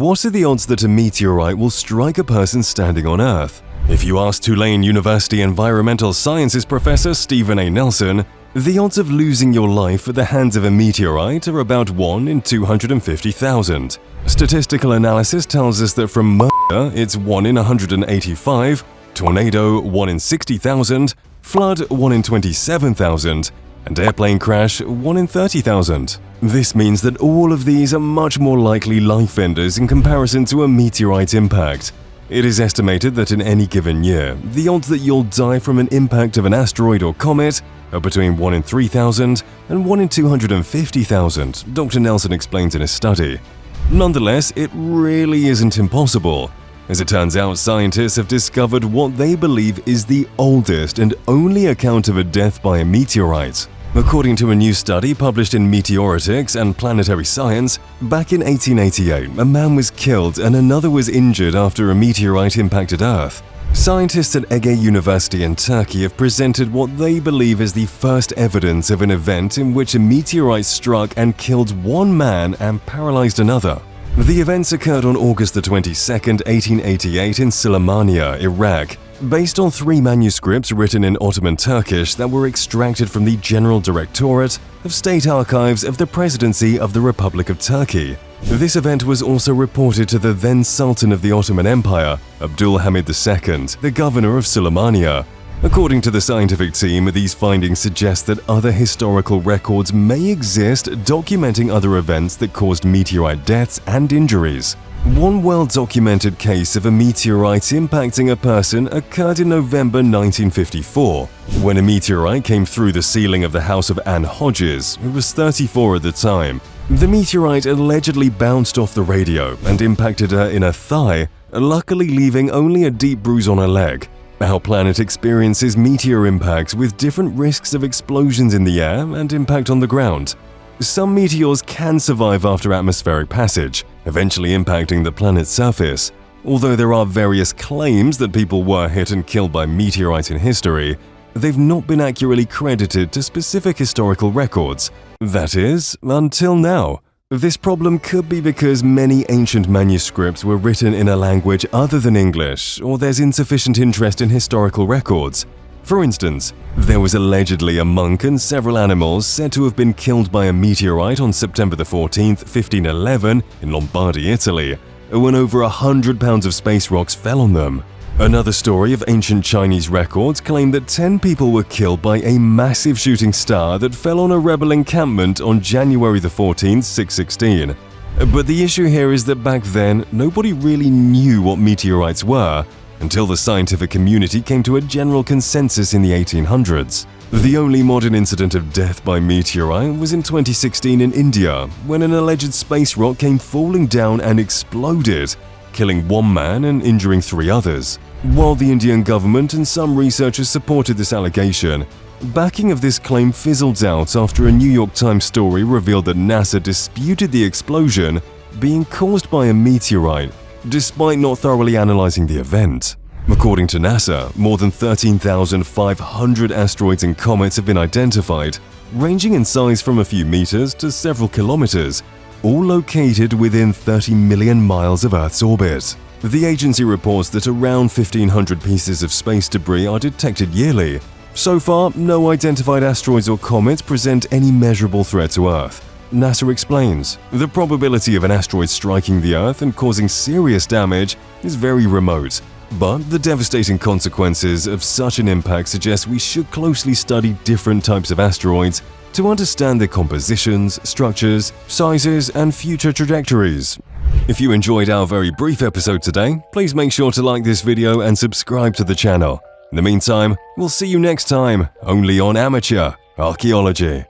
What are the odds that a meteorite will strike a person standing on Earth? If you ask Tulane University Environmental Sciences professor Stephen A. Nelson, the odds of losing your life at the hands of a meteorite are about 1 in 250,000. Statistical analysis tells us that from murder, it's 1 in 185, tornado 1 in 60,000, flood 1 in 27,000, and airplane crash 1 in 30,000. This means that all of these are much more likely life enders in comparison to a meteorite impact. It is estimated that in any given year, the odds that you'll die from an impact of an asteroid or comet are between 1 in 3,000 and 1 in 250,000, Dr. Nelson explains in his study. Nonetheless, it really isn't impossible. As it turns out, scientists have discovered what they believe is the oldest and only account of a death by a meteorite. According to a new study published in Meteoritics and Planetary Science, back in 1888, a man was killed and another was injured after a meteorite impacted Earth. Scientists at Ege University in Turkey have presented what they believe is the first evidence of an event in which a meteorite struck and killed one man and paralyzed another. The events occurred on August 22, 1888 in Suleymaniye, Iraq, based on 3 manuscripts written in Ottoman Turkish that were extracted from the General Directorate of State Archives of the Presidency of the Republic of Turkey. This event was also reported to the then Sultan of the Ottoman Empire, Abdul Hamid II, the governor of Suleymaniye. According to the scientific team, these findings suggest that other historical records may exist documenting other events that caused meteorite deaths and injuries. One well-documented case of a meteorite impacting a person occurred in November 1954, when a meteorite came through the ceiling of the house of Anne Hodges, who was 34 at the time. The meteorite allegedly bounced off the radio and impacted her in her thigh, luckily leaving only a deep bruise on her leg. Our planet experiences meteor impacts with different risks of explosions in the air and impact on the ground. Some meteors can survive after atmospheric passage, eventually impacting the planet's surface. Although there are various claims that people were hit and killed by meteorites in history, they've not been accurately credited to specific historical records. That is, until now. This problem could be because many ancient manuscripts were written in a language other than English, or there's insufficient interest in historical records. For instance, there was allegedly a monk and several animals said to have been killed by a meteorite on September 14, 1511 in Lombardy, Italy, when over 100 pounds of space rocks fell on them. Another story of ancient Chinese records claimed that 10 people were killed by a massive shooting star that fell on a rebel encampment on January 14, 616. But the issue here is that back then, nobody really knew what meteorites were until the scientific community came to a general consensus in the 1800s. The only modern incident of death by meteorite was in 2016 in India, when an alleged space rock came falling down and exploded, killing 1 man and injuring 3 others. While the Indian government and some researchers supported this allegation, backing of this claim fizzled out after a New York Times story revealed that NASA disputed the explosion being caused by a meteorite, despite not thoroughly analyzing the event. According to NASA, more than 13,500 asteroids and comets have been identified, ranging in size from a few meters to several kilometers, all located within 30 million miles of Earth's orbit. The agency reports that around 1,500 pieces of space debris are detected yearly. So far, no identified asteroids or comets present any measurable threat to Earth. NASA explains, the probability of an asteroid striking the Earth and causing serious damage is very remote, but the devastating consequences of such an impact suggest we should closely study different types of asteroids to understand their compositions, structures, sizes, and future trajectories. If you enjoyed our very brief episode today, please make sure to like this video and subscribe to the channel. In the meantime, we'll see you next time, only on Amateur Archaeology.